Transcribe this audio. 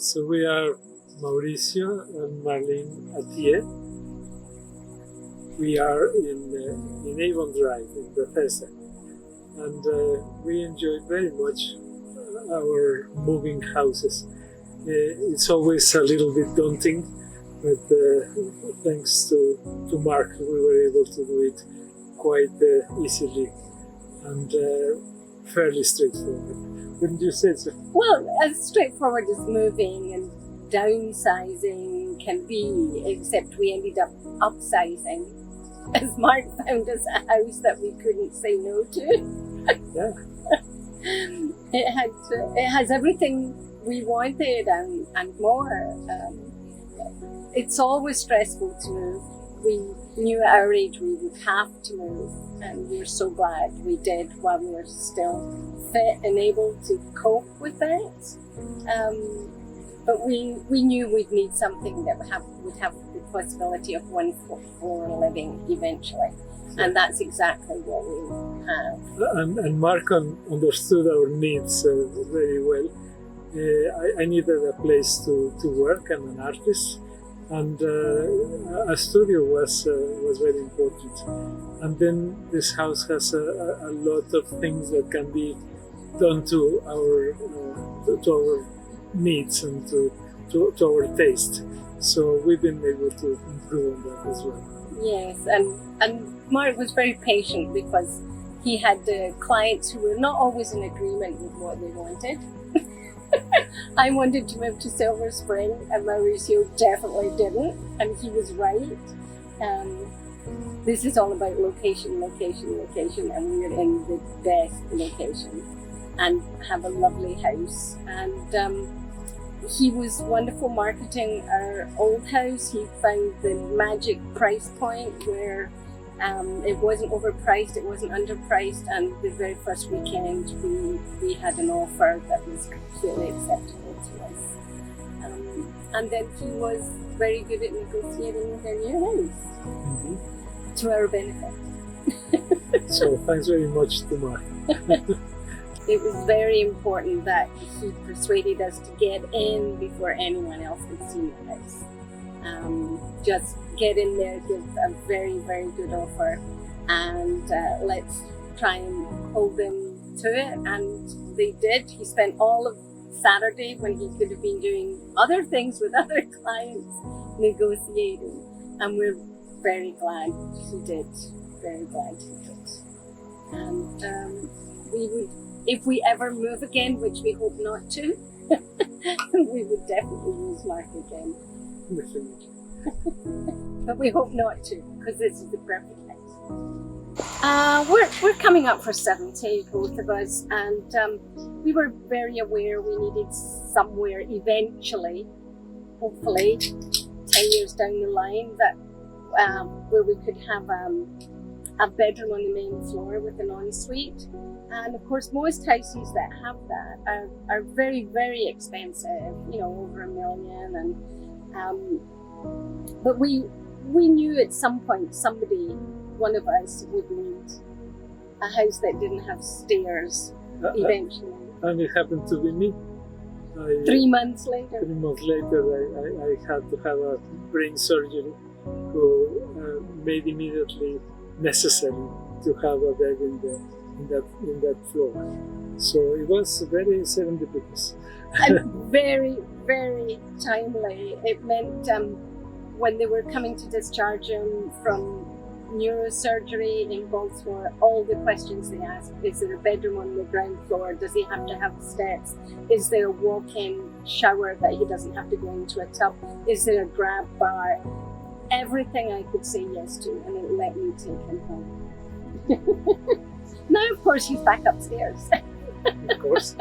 So we are Mauricio and Marlene Atier. We are in Avon Drive in Bethesda, and we enjoy very much our moving houses. It's always a little bit daunting, but thanks to Mark, we were able to do it quite easily and fairly straightforward. Wouldn't you say so? Well, as straightforward as moving and downsizing can be, except we ended up upsizing, as Mark found us a house that we couldn't say no to. Yeah. It has everything we wanted and more. It's always stressful to move. We knew at our age we would have to move, and we're so glad we did while we were still fit and able to cope with it. But we knew we'd need something that would have the possibility of one floor living eventually, and that's exactly what we have. And Mark understood our needs very well. I needed a place to work. I'm an artist, and a studio was very important. And then this house has a lot of things that can be done to our needs and to our taste. So we've been able to improve on that as well. Yes, and Mark was very patient because he had clients who were not always in agreement with what they wanted. I wanted to move to Silver Spring, and Mauricio definitely didn't, and he was right. This is all about location, and we're in the best location and have a lovely house. And he was wonderful marketing our old house. He found the magic price point where it wasn't overpriced, it wasn't underpriced, and the very first weekend we had an offer that was completely acceptable to us. And then he was very good at negotiating their new house to our benefit. So thanks very much to Mark. It was very important that he persuaded us to get in before anyone else had seen the house. Just get in there, give a very, very good offer, and let's try and hold them to it. And they did. He spent all of Saturday, when he could have been doing other things with other clients, negotiating. And we're very glad he did. Very glad he did. And we would, if we ever move again, which we hope not to, we would definitely use Mark again. But we hope not to, because this is the perfect house. We're coming up for 70, both of us, and we were very aware we needed somewhere eventually, hopefully 10 years down the line, that where we could have a bedroom on the main floor with an ensuite. And of course, most houses that have that are very, very expensive, over $1 million. But we knew at some point one of us would need a house that didn't have stairs eventually. And it happened to be me. 3 months later. 3 months later, I had to have a brain surgery, who made immediately necessary to have a bed in that floor. So it was very serendipitous. And very, very timely. It meant when they were coming to discharge him from neurosurgery in Baltimore, all the questions they asked: is there a bedroom on the ground floor? Does he have to have steps? Is there a walk-in shower that he doesn't have to go into a tub? Is there a grab bar? Everything I could say yes to, and it let me take him home. Now, of course, he's back upstairs. Of course.